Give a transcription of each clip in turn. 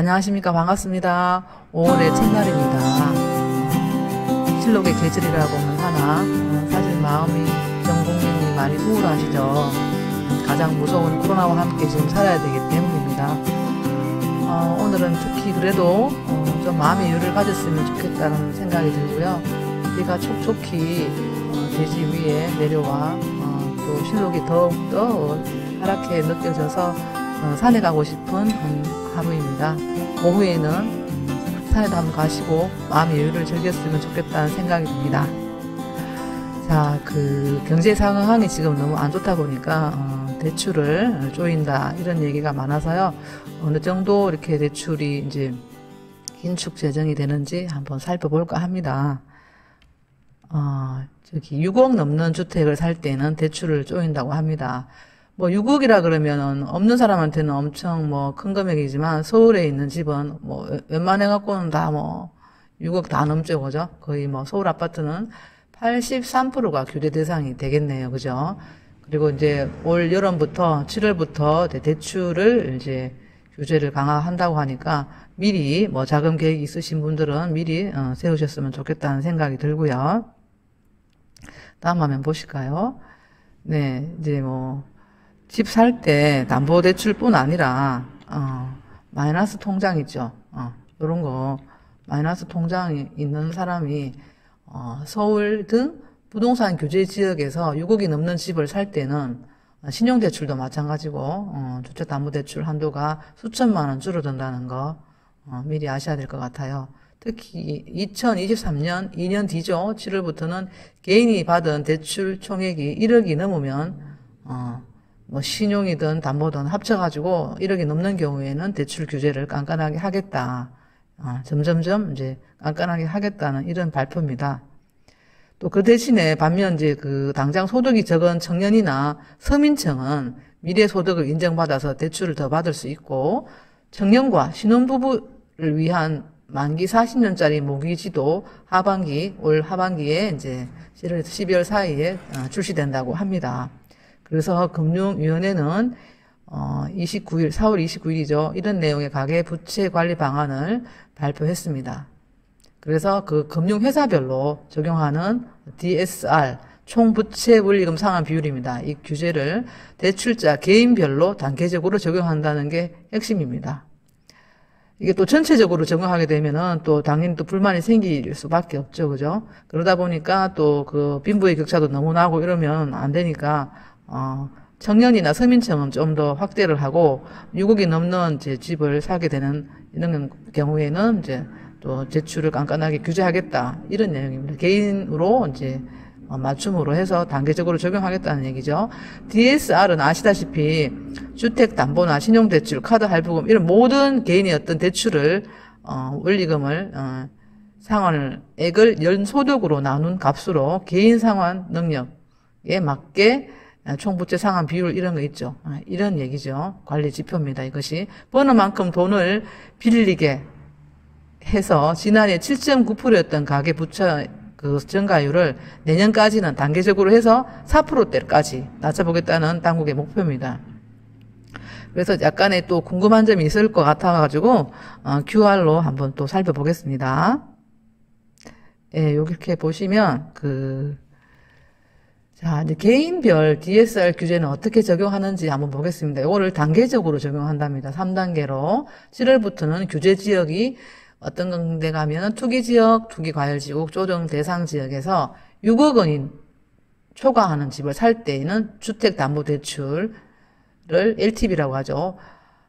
안녕하십니까. 반갑습니다. 5월의 첫날입니다. 실록의 계절이라고는 하나 사실 마음이 전 국민이 많이 우울하시죠. 가장 무서운 코로나와 함께 지금 살아야 되기 때문입니다. 오늘은 특히 그래도 좀 마음의 여유를 가졌으면 좋겠다는 생각이 들고요. 비가 촉촉히 대지 위에 내려와 또 실록이 더욱더 하얗게 느껴져서 산에 가고 싶은 하루입니다. 오후에는 산에도 한번 가시고 마음의 여유를 즐겼으면 좋겠다는 생각이 듭니다. 자, 경제 상황이 지금 너무 안 좋다 보니까 대출을 조인다 이런 얘기가 많아서요. 어느 정도 이렇게 대출이 이제 긴축 재정이 되는지 한번 살펴볼까 합니다. 6억 넘는 주택을 살 때는 대출을 조인다고 합니다. 6억이라 그러면은 없는 사람한테는 엄청 큰 금액이지만 서울에 있는 집은 웬만해 갖고는 다 6억 다 넘죠, 그죠? 거의 서울 아파트는 83%가 규제 대상이 되겠네요, 그죠? 그리고 이제 올 여름부터 7월부터 대출을 이제 규제를 강화한다고 하니까 미리 자금 계획이 있으신 분들은 미리 세우셨으면 좋겠다는 생각이 들고요. 다음 화면 보실까요? 네, 이제 집 살 때 담보대출뿐 아니라 마이너스 통장 있죠. 요런 거 마이너스 통장이 있는 사람이 서울 등 부동산 규제 지역에서 6억이 넘는 집을 살 때는 신용대출도 마찬가지고 주택담보대출 한도가 수천만 원 줄어든다는 거 미리 아셔야 될 것 같아요. 특히 2023년 2년 뒤죠. 7월부터는 개인이 받은 대출 총액이 1억이 넘으면 신용이든 담보든 합쳐가지고 1억이 넘는 경우에는 대출 규제를 깐깐하게 하겠다. 점점점 이제 깐깐하게 하겠다는 이런 발표입니다. 또 그 대신에 반면 이제 당장 소득이 적은 청년이나 서민층은 미래 소득을 인정받아서 대출을 더 받을 수 있고 청년과 신혼부부를 위한 만기 40년짜리 모기지도 올 하반기에 이제 11월에서 12월 사이에 출시된다고 합니다. 그래서 금융위원회는 4월 29일이죠. 이런 내용의 가계부채 관리 방안을 발표했습니다. 그래서 금융회사별로 적용하는 DSR, 총부채원리금 상환 비율입니다. 이 규제를 대출자 개인별로 단계적으로 적용한다는 게 핵심입니다. 이게 또 전체적으로 적용하게 되면은 또 당연히 또 불만이 생길 수밖에 없죠. 그죠? 그러다 보니까 또 빈부의 격차도 너무 나고 이러면 안 되니까 청년이나 서민층은 좀 더 확대를 하고 6억이 넘는 이제 집을 사게 되는 이런 경우에는 이제 또 대출을 깐깐하게 규제하겠다 이런 내용입니다. 개인으로 이제 맞춤으로 해서 단계적으로 적용하겠다는 얘기죠. DSR은 아시다시피 주택담보나 신용대출, 카드 할부금 이런 모든 개인의 어떤 대출을 원리금을 상환액을 연소득으로 나눈 값으로 개인 상환 능력에 맞게 총부채 상환 비율 이런 거 있죠. 이런 얘기죠. 관리 지표입니다. 이것이 버는 만큼 돈을 빌리게 해서 지난해 7.9%였던 가계부채 증가율을 내년까지는 단계적으로 해서 4%대까지 낮춰보겠다는 당국의 목표입니다. 그래서 약간의 또 궁금한 점이 있을 것 같아가지고 QR로 한번 또 살펴보겠습니다. 예, 이렇게 보시면 자, 이제 개인별 DSR 규제는 어떻게 적용하는지 한번 보겠습니다. 이거를 단계적으로 적용한답니다. 3단계로 7월부터는 규제 지역이 어떤 건데 가면은 투기지역, 투기과열지역, 조정 대상 지역에서 6억 원이 초과하는 집을 살 때에는 주택담보대출을 LTV라고 하죠.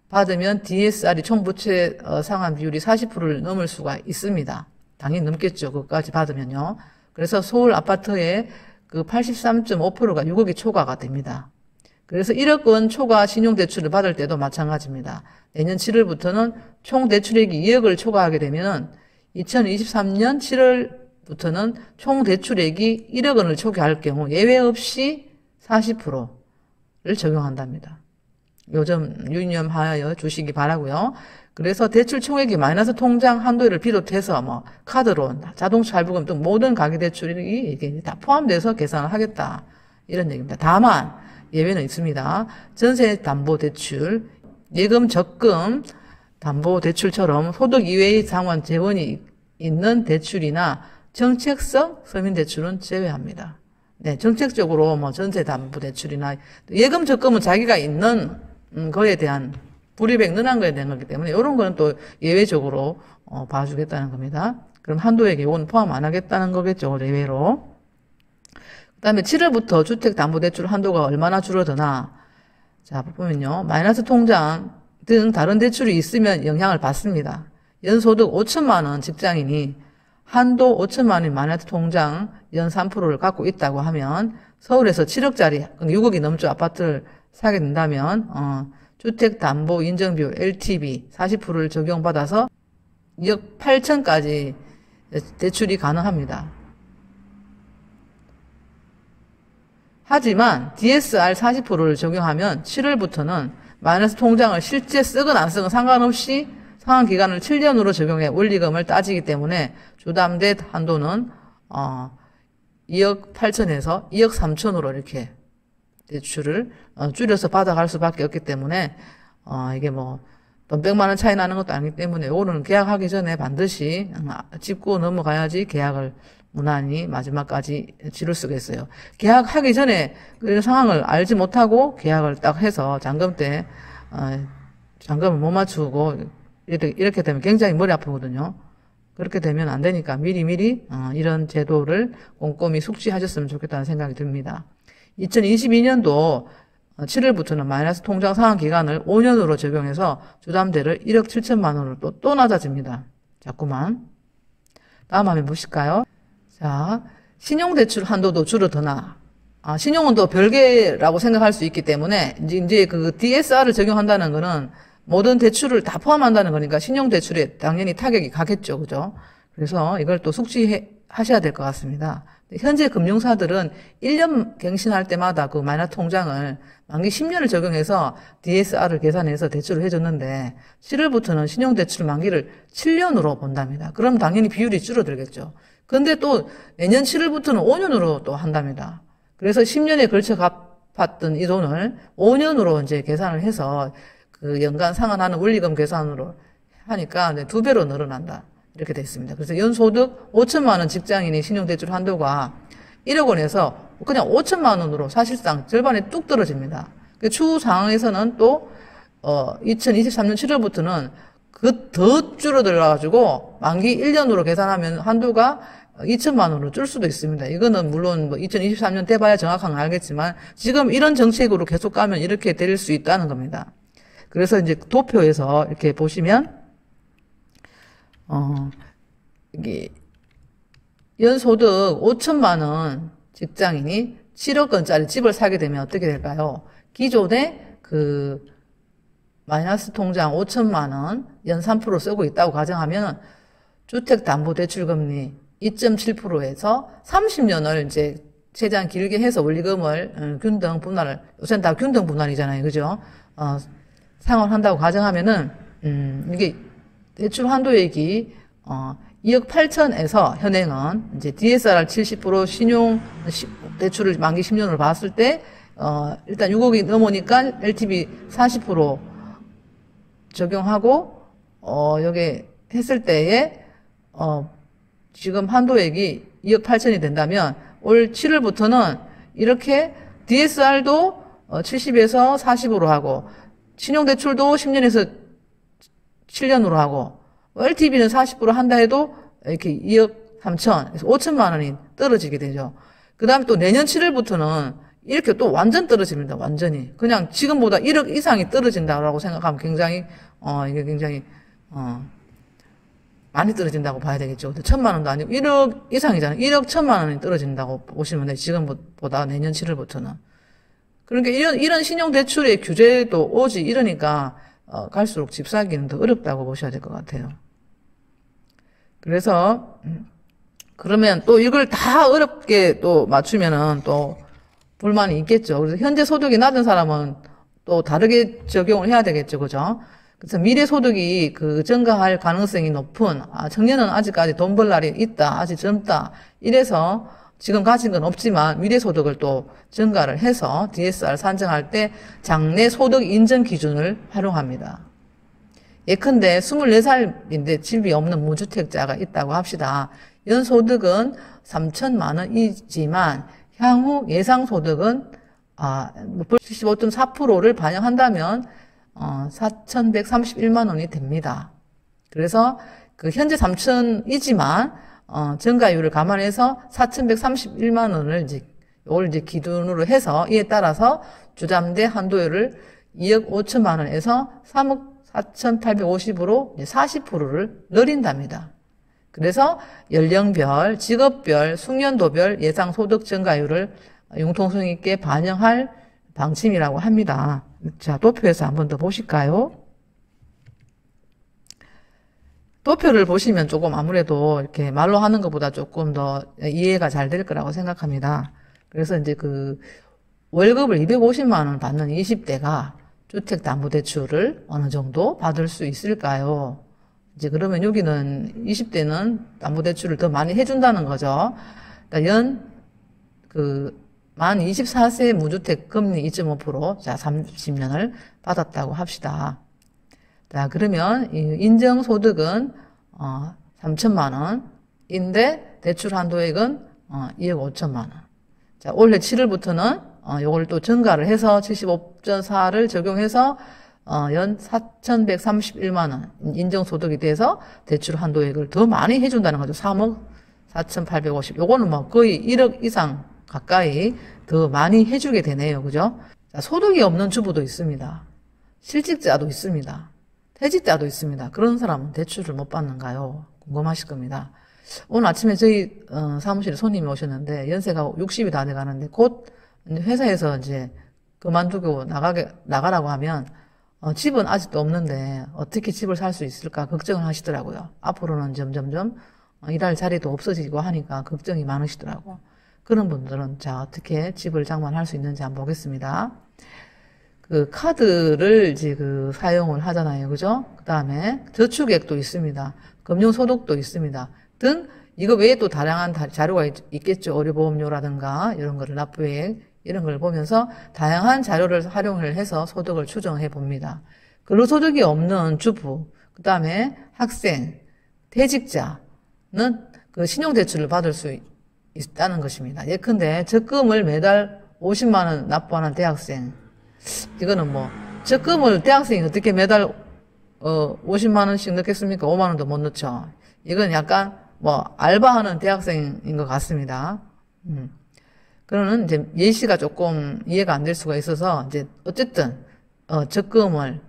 받으면 DSR이 총부채 상환 비율이 40%를 넘을 수가 있습니다. 당연히 넘겠죠. 그것까지 받으면요. 그래서 서울 아파트의 83.5%가 6억이 초과가 됩니다. 그래서 1억 원 초과 신용대출을 받을 때도 마찬가지입니다. 내년 7월부터는 총 대출액이 2억을 초과하게 되면 2023년 7월부터는 총 대출액이 1억 원을 초과할 경우 예외 없이 40%를 적용한답니다. 요점 유념하여 주시기 바라고요. 그래서 대출 총액이 마이너스 통장 한도를 비롯해서 카드론, 자동차 할부금 등 모든 가계대출이 이게 다 포함돼서 계산을 하겠다. 이런 얘기입니다. 다만 예외는 있습니다. 전세담보대출, 예금 적금 담보대출처럼 소득 이외의 상환 재원이 있는 대출이나 정책성 서민대출은 제외합니다. 네, 정책적으로 뭐 전세담보대출이나 예금 적금은 자기가 있는 거에 대한 불이백 능한 거에 대한 거기 때문에 이런 거는 또 예외적으로 봐주겠다는 겁니다. 그럼 한도액에 이건 포함 안 하겠다는 거겠죠, 예외로. 그 다음에 7월부터 주택담보대출 한도가 얼마나 줄어드나. 자, 보면요. 마이너스 통장 등 다른 대출이 있으면 영향을 받습니다. 연소득 5천만 원 직장인이 한도 5천만 원인 마이너스 통장 연 3%를 갖고 있다고 하면 서울에서 7억짜리, 6억이 넘죠. 아파트를 사게 된다면 주택담보인정비율 LTV 40%를 적용받아서 2억 8천까지 대출이 가능합니다. 하지만 DSR 40%를 적용하면 7월부터는 마이너스 통장을 실제 쓰건 안 쓰건 상관없이 상환 기간을 7년으로 적용해 원리금을 따지기 때문에 주담대 한도는 2억 8천에서 2억 3천으로 이렇게 대출을 줄여서 받아갈 수밖에 없기 때문에 이게 뭐 돈 100만 원 차이 나는 것도 아니기 때문에 오늘은 계약하기 전에 반드시 짚고 넘어가야지 계약을 무난히 마지막까지 치를 수가 있어요. 계약하기 전에 그런 상황을 알지 못하고 계약을 딱 해서 잔금 때 잔금을 못 맞추고 이렇게 되면 굉장히 머리 아프거든요. 그렇게 되면 안 되니까 미리미리 이런 제도를 꼼꼼히 숙지하셨으면 좋겠다는 생각이 듭니다. 2022년도 7월부터는 마이너스 통장 상환 기간을 5년으로 적용해서 주담대를 1억 7천만 원으로 또 낮아집니다. 자꾸만. 다음 화면 보실까요? 자, 신용대출 한도도 줄어드나. 신용은 또 별개라고 생각할 수 있기 때문에 이제 그 DSR을 적용한다는 거는 모든 대출을 다 포함한다는 거니까 신용대출에 당연히 타격이 가겠죠. 그죠? 그래서 이걸 또 숙지하셔야 될 것 같습니다. 현재 금융사들은 1년 갱신할 때마다 그 마이너스 통장을 만기 10년을 적용해서 DSR을 계산해서 대출을 해줬는데 7월부터는 신용대출 만기를 7년으로 본답니다. 그럼 당연히 비율이 줄어들겠죠. 그런데 또 내년 7월부터는 5년으로 또 한답니다. 그래서 10년에 걸쳐 갚았던 이 돈을 5년으로 이제 계산을 해서 그 연간 상환하는 원리금 계산으로 하니까 2배로 늘어난다. 이렇게 돼 있습니다. 그래서 연소득 5천만 원 직장인이 신용대출 한도가 1억 원에서 그냥 5천만 원으로 사실상 절반에 뚝 떨어집니다. 추후 상황에서는 또 2023년 7월부터는 그 더 줄어들어가지고 만기 1년으로 계산하면 한도가 2천만 원으로 줄 수도 있습니다. 이거는 물론 뭐 2023년 돼봐야 정확한 건 알겠지만 지금 이런 정책으로 계속 가면 이렇게 될 수 있다는 겁니다. 그래서 이제 도표에서 이렇게 보시면 이게 연소득 5천만 원 직장인이 7억 원짜리 집을 사게 되면 어떻게 될까요? 기존에 그 마이너스 통장 5천만 원 연 3% 쓰고 있다고 가정하면 주택담보대출금리 2.7%에서 30년을 이제 최대한 길게 해서 원리금을 균등 분할을 요새는 다 균등 분할이잖아요, 그죠? 상환한다고 가정하면은 이게 대출 한도액이 2억 8천에서 현행은 이제 DSR 70% 신용 대출을 만기 10년으로 봤을 때 일단 6억이 넘으니까 LTV 40% 적용하고 여기 했을 때에 지금 한도액이 2억 8천이 된다면 올 7월부터는 이렇게 DSR도 70에서 40으로 하고 신용대출도 10년에서 7년으로 하고 LTV는 40% 한다 해도 이렇게 2억 3천, 5천만 원이 떨어지게 되죠. 그 다음에 또 내년 7월부터는 이렇게 또 완전 떨어집니다. 완전히. 그냥 지금보다 1억 이상이 떨어진다고 생각하면 굉장히 이게 굉장히 많이 떨어진다고 봐야 되겠죠. 1천만 원도 아니고 1억 이상이잖아요. 1억 1천만 원이 떨어진다고 보시면 돼요. 지금보다 내년 7월부터는. 그러니까 이런 신용대출의 규제도 오지 이러니까 갈수록 집 사기는 더 어렵다고 보셔야 될 것 같아요. 그래서 그러면 또 이걸 다 어렵게 또 맞추면은 또 불만이 있겠죠. 그래서 현재 소득이 낮은 사람은 또 다르게 적용을 해야 되겠죠. 그죠? 그래서 미래 소득이 그 증가할 가능성이 높은 청년은 아직까지 돈 벌 날이 있다. 아직 젊다. 이래서 지금 가진 건 없지만 미래 소득을 또 증가를 해서 DSR 산정할 때 장래 소득 인정 기준을 활용합니다. 예컨대 24살인데 집이 없는 무주택자가 있다고 합시다. 연소득은 3천만 원이지만 향후 예상소득은 75.4%를 반영한다면 4,131만 원이 됩니다. 그래서 그 현재 3천이지만 증가율을 감안해서 4,131만 원을 이걸 기준으로 해서 이에 따라서 주담대 한도율을 2억 5천만 원에서 3억 4,850으로 40%를 늘린답니다. 그래서 연령별, 직업별, 숙련도별 예상소득 증가율을 융통성 있게 반영할 방침이라고 합니다. 자, 도표에서 한 번 더 보실까요? 도표를 보시면 조금 아무래도 이렇게 말로 하는 것보다 조금 더 이해가 잘 될 거라고 생각합니다. 그래서 이제 그 월급을 250만 원 받는 20대가 주택담보대출을 어느 정도 받을 수 있을까요? 이제 그러면 여기는 20대는 담보대출을 더 많이 해준다는 거죠. 그러니까 만 24세 무주택 금리 2.5%, 자, 30년을 받았다고 합시다. 자, 그러면 인정소득은 3천만 원인데 대출 한도액은 2억 5천만 원. 자, 올해 7월부터는 요걸 또 증가를 해서 75.4를 적용해서 연 4,131만 원 인정소득이 돼서 대출 한도액을 더 많이 해준다는 거죠. 3억 4,850. 요거는 뭐 거의 1억 이상 가까이 더 많이 해주게 되네요. 그죠? 자, 소득이 없는 주부도 있습니다. 실직자도 있습니다. 퇴직자도 있습니다. 그런 사람은 대출을 못 받는가요? 궁금하실 겁니다. 오늘 아침에 저희 사무실에 손님이 오셨는데 연세가 60이 다 돼가는데 곧 회사에서 이제 그만두고 나가라고 하면 집은 아직도 없는데 어떻게 집을 살 수 있을까 걱정을 하시더라고요. 앞으로는 점점점 일할 자리도 없어지고 하니까 걱정이 많으시더라고요. 그런 분들은 자, 어떻게 집을 장만할 수 있는지 한번 보겠습니다. 그 카드를 이제 사용을 하잖아요. 그죠? 그 다음에 저축액도 있습니다. 금융소득도 있습니다. 등 이거 외에 또 다양한 자료가 있겠죠. 의료보험료라든가 이런 거를 납부액 이런 걸 보면서 다양한 자료를 활용을 해서 소득을 추정해 봅니다. 근로소득이 없는 주부, 그 다음에 학생, 퇴직자는 그 신용대출을 받을 수 있다는 것입니다. 예컨대 적금을 매달 50만 원 납부하는 대학생, 이거는 뭐 적금을 대학생이 어떻게 매달 50만 원씩 넣겠습니까? 5만 원도 못 넣죠. 이건 약간 뭐 알바하는 대학생인 것 같습니다. 그러는 이제 예시가 조금 이해가 안 될 수가 있어서 이제 어쨌든 적금을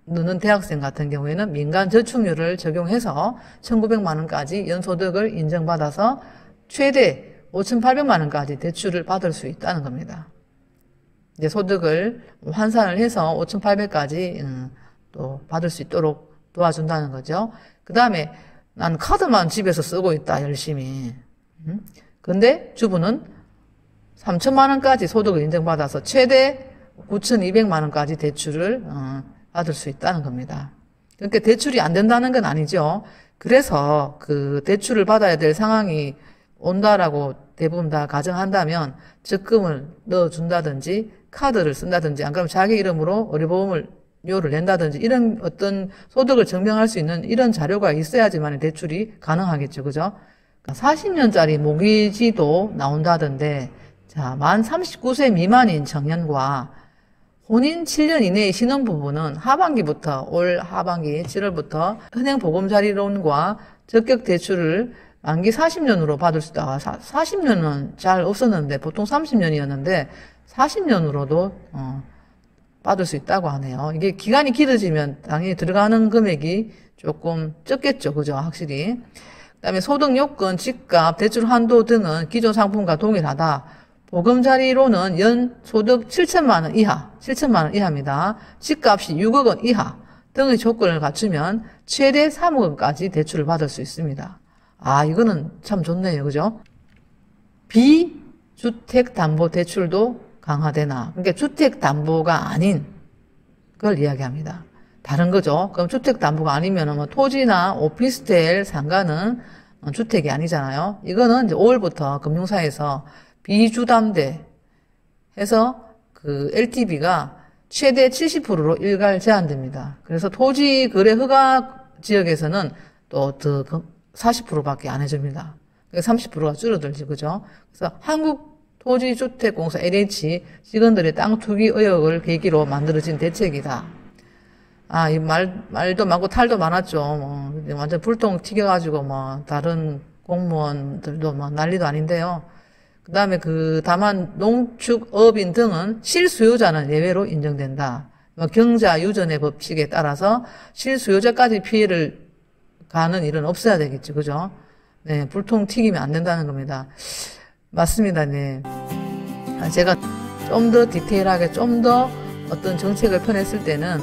넣는 대학생 같은 경우에는 민간 저축률을 적용해서 1,900만 원까지 연소득을 인정받아서 최대 5,800만 원까지 대출을 받을 수 있다는 겁니다. 이제 소득을 환산을 해서 5,800까지 또 받을 수 있도록 도와준다는 거죠. 그 다음에 난 카드만 집에서 쓰고 있다 열심히. 근데 주부는 3천만 원까지 소득을 인정받아서 최대 9,200만 원까지 대출을 받을 수 있다는 겁니다. 그러니까 대출이 안 된다는 건 아니죠. 그래서 그 대출을 받아야 될 상황이 온다라고 대부분 다 가정한다면 적금을 넣어준다든지 카드를 쓴다든지 안 그러면 자기 이름으로 의료보험료를 낸다든지 이런 어떤 소득을 증명할 수 있는 이런 자료가 있어야지만 대출이 가능하겠죠. 그죠? 40년짜리 모기지도 나온다던데 자, 만 39세 미만인 청년과 혼인 7년 이내의 신혼부부는 올 하반기 7월부터 은행보금자리론과 적격대출을 만기 40년으로 받을 수 있다. 40년은 잘 없었는데 보통 30년이었는데 40년으로도 받을 수 있다고 하네요. 이게 기간이 길어지면 당연히 들어가는 금액이 조금 적겠죠. 그죠? 확실히. 그다음에 소득 요건, 집값, 대출 한도 등은 기존 상품과 동일하다. 보금자리로는 연 소득 7천만 원 이하, 7천만 원 이하입니다. 집값이 6억 원 이하 등의 조건을 갖추면 최대 3억 원까지 대출을 받을 수 있습니다. 아, 이거는 참 좋네요. 그죠? 비주택담보대출도 강화되나. 그러니까 주택담보가 아닌 걸 이야기합니다. 다른 거죠. 그럼 주택담보가 아니면 뭐 토지나 오피스텔 상가는 주택이 아니잖아요. 이거는 이제 5월부터 금융사에서 비주담대 해서 그 LTV가 최대 70%로 일괄 제한됩니다. 그래서 토지 거래 허가 지역에서는 또 더 40%밖에 안 해줍니다. 30%가 줄어들지, 그죠? 그래서 한국토지주택공사 LH 직원들의 땅 투기 의혹을 계기로 만들어진 대책이다. 아, 이 말도 많고 탈도 많았죠. 뭐, 완전 불똥 튀겨가지고 뭐, 다른 공무원들도 뭐 난리도 아닌데요. 그 다음에 다만 농축업인 등은 실수요자는 예외로 인정된다. 경자 유전의 법칙에 따라서 실수요자까지 피해를 가는 일은 없어야 되겠죠. 그죠? 네, 불통 튀기면 안 된다는 겁니다. 맞습니다. 네. 제가 좀 더 디테일하게 좀 더 어떤 정책을 펴냈을 때는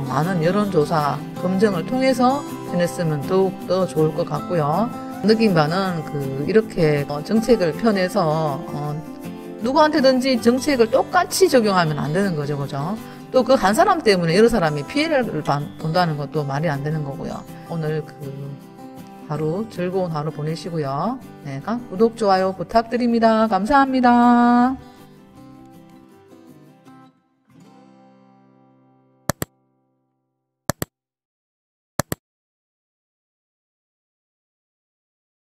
많은 여론조사 검증을 통해서 펴냈으면 더욱더 좋을 것 같고요. 느낀 바는 이렇게 정책을 펴내서 누구한테든지 정책을 똑같이 적용하면 안 되는 거죠. 그죠? 또 그 한 사람 때문에 여러 사람이 피해를 본다는 것도 말이 안 되는 거고요. 오늘 하루 즐거운 하루 보내시고요. 네, 구독, 좋아요 부탁드립니다. 감사합니다.